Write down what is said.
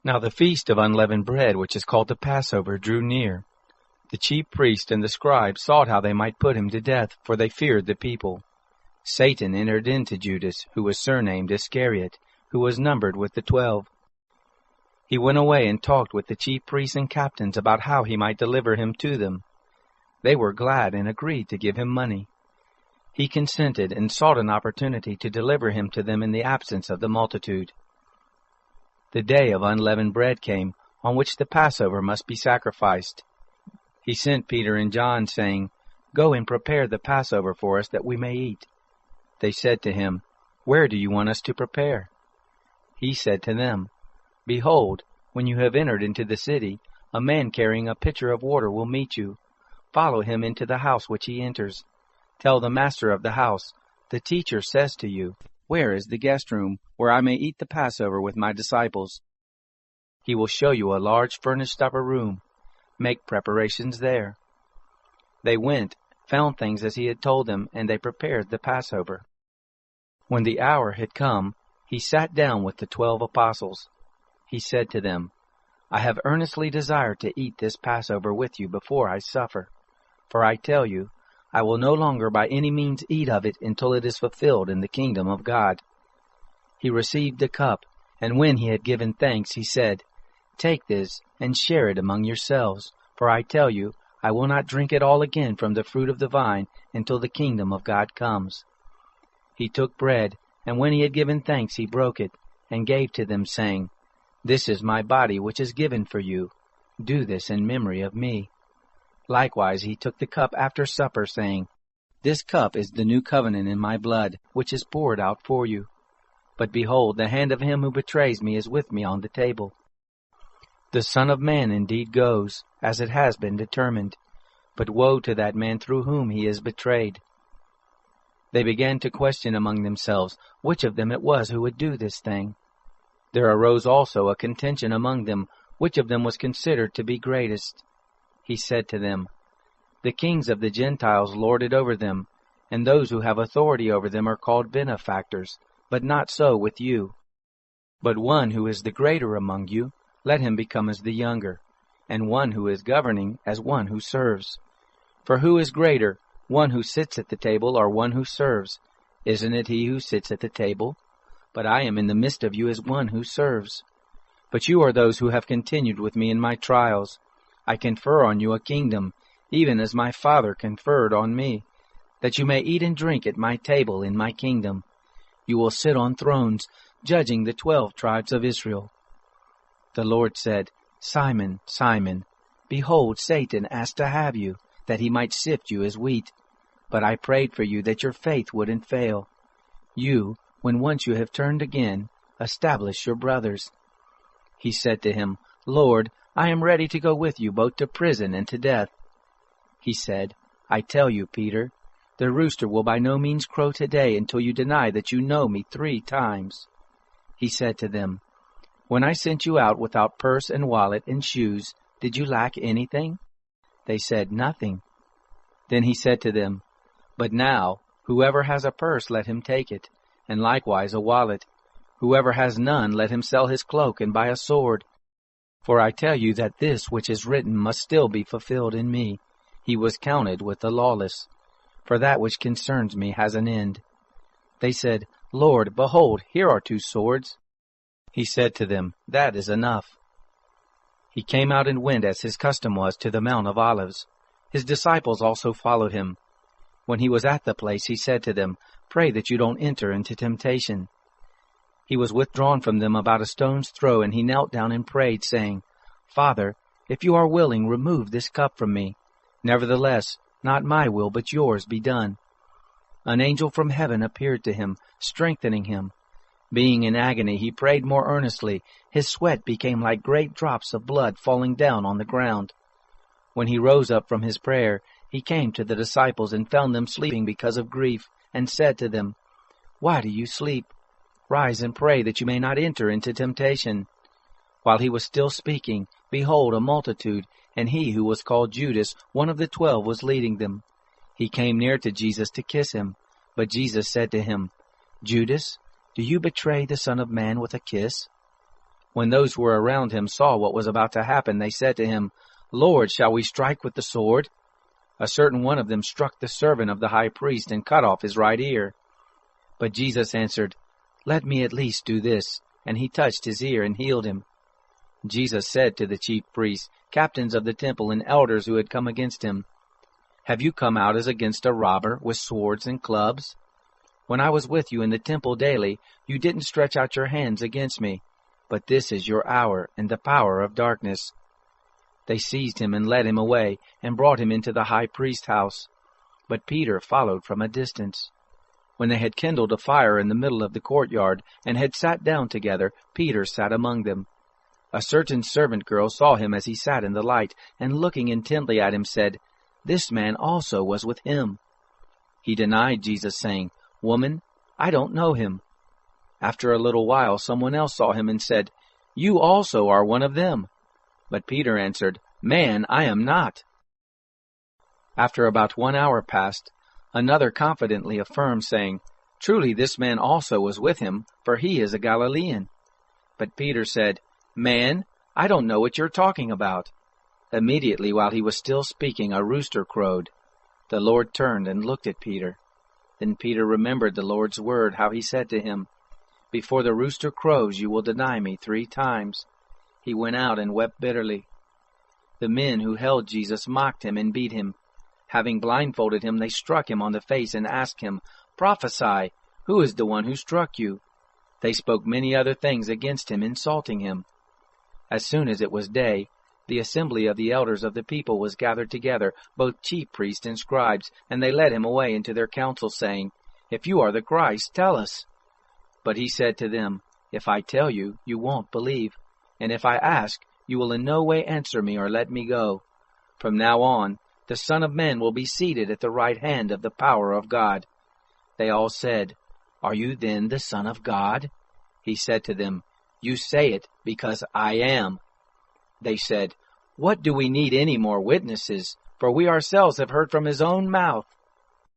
Now the feast of unleavened bread, which is called the Passover, drew near. The chief priests and the scribes sought how they might put him to death, for they feared the people. Satan entered into Judas, who was surnamed Iscariot, who was numbered with the 12. He went away and talked with the chief priests and captains about how he might deliver him to them. They were glad and agreed to give him money. He consented and sought an opportunity to deliver him to them in the absence of the multitude. The day of unleavened bread came, on which the Passover must be sacrificed. He sent Peter and John, saying, "Go and prepare the Passover for us, that we may eat." They said to him, "Where do you want us to prepare?" He said to them, "Behold, when you have entered into the city, a man carrying a pitcher of water will meet you. Follow him into the house which he enters. Tell the master of the house, 'The teacher says to you, where is the guest room, where I may eat the Passover with my disciples?' He will show you a large furnished upper room. Make preparations there." They went, found things as he had told them, and they prepared the Passover. When the hour had come, he sat down with the 12 apostles. He said to them, "I have earnestly desired to eat this Passover with you before I suffer. For I tell you, I will no longer by any means eat of it until it is fulfilled in the kingdom of God." He received the cup, and when he had given thanks, he said, "Take this and share it among yourselves, for I tell you, I will not drink it all again from the fruit of the vine until the kingdom of God comes." He took bread, and when he had given thanks, he broke it, and gave to them, saying, "This is my body which is given for you. Do this in memory of me." Likewise he took the cup after supper, saying, "This cup is the new covenant in my blood, which is poured out for you. But behold, the hand of him who betrays me is with me on the table. The Son of Man indeed goes, as it has been determined, but woe to that man through whom he is betrayed." They began to question among themselves which of them it was who would do this thing. There arose also a contention among them, which of them was considered to be greatest. He said to them, "The kings of the Gentiles lord it over them, and those who have authority over them are called benefactors, but not so with you. But one who is the greater among you, let him become as the younger, and one who is governing as one who serves. For who is greater, one who sits at the table or one who serves? Isn't it he who sits at the table? But I am in the midst of you as one who serves. But you are those who have continued with me in my trials. I confer on you a kingdom, even as my Father conferred on me, that you may eat and drink at my table in my kingdom. You will sit on thrones, judging the 12 tribes of Israel." The Lord said, "Simon, Simon, behold, Satan asked to have you, that he might sift you as wheat. But I prayed for you that your faith wouldn't fail. You, when once you have turned again, establish your brothers." He said to him, "Lord, I am ready to go with you both to prison and to death." He said, "I tell you, Peter, the rooster will by no means crow today until you deny that you know me 3 times. He said to them, "When I sent you out without purse and wallet and shoes, did you lack anything?" They said, "Nothing." Then he said to them, "But now, whoever has a purse, let him take it, and likewise a wallet. Whoever has none, let him sell his cloak and buy a sword. For I tell you that this which is written must still be fulfilled in me. He was counted with the lawless. For that which concerns me has an end." They said, "Lord, behold, here are 2 swords." He said to them, "That is enough." He came out and went, as his custom was, to the Mount of Olives. His disciples also followed him. When he was at the place, he said to them, "Pray that you don't enter into temptation." He was withdrawn from them about a stone's throw, and he knelt down and prayed, saying, "Father, if you are willing, remove this cup from me. Nevertheless, not my will, but yours be done." An angel from heaven appeared to him, strengthening him. Being in agony, he prayed more earnestly. His sweat became like great drops of blood falling down on the ground. When he rose up from his prayer, he came to the disciples and found them sleeping because of grief, and said to them, "Why do you sleep? Rise and pray that you may not enter into temptation." While he was still speaking, behold, a multitude, and he who was called Judas, one of the 12, was leading them. He came near to Jesus to kiss him, but Jesus said to him, "Judas, do you betray the Son of Man with a kiss?" When those who were around him saw what was about to happen, they said to him, "Lord, shall we strike with the sword?" A certain one of them struck the servant of the high priest and cut off his right ear. But Jesus answered, "Let me at least do this." And he touched his ear and healed him. Jesus said to the chief priests, captains of the temple, and elders who had come against him, "Have you come out as against a robber with swords and clubs? When I was with you in the temple daily, you didn't stretch out your hands against me. But this is your hour and the power of darkness." They seized him and led him away and brought him into the high priest's house. But Peter followed from a distance. When they had kindled a fire in the middle of the courtyard and had sat down together, Peter sat among them. A certain servant girl saw him as he sat in the light, and looking intently at him said, "This man also was with him." He denied Jesus, saying, "Woman, I don't know him." After a little while someone else saw him and said, "You also are one of them." But Peter answered, "Man, I am not." After about 1 hour passed, another confidently affirmed, saying, "Truly this man also was with him, for he is a Galilean." But Peter said, "Man, I don't know what you're talking about." Immediately while he was still speaking, a rooster crowed. The Lord turned and looked at Peter. Then Peter remembered the Lord's word, how he said to him, "Before the rooster crows, you will deny me 3 times." He went out and wept bitterly. The men who held Jesus mocked him and beat him. Having blindfolded him, they struck him on the face and asked him, "Prophesy, who is the one who struck you?" They spoke many other things against him, insulting him. As soon as it was day, the assembly of the elders of the people was gathered together, both chief priests and scribes, and they led him away into their council, saying, "If you are the Christ, tell us." But he said to them, "If I tell you, you won't believe. And if I ask, you will in no way answer me or let me go. From now on, the Son of Man will be seated at the right hand of the power of God." They all said, "Are you then the Son of God?" He said to them, "You say it because I am." They said, "What do we need any more witnesses? For we ourselves have heard from his own mouth."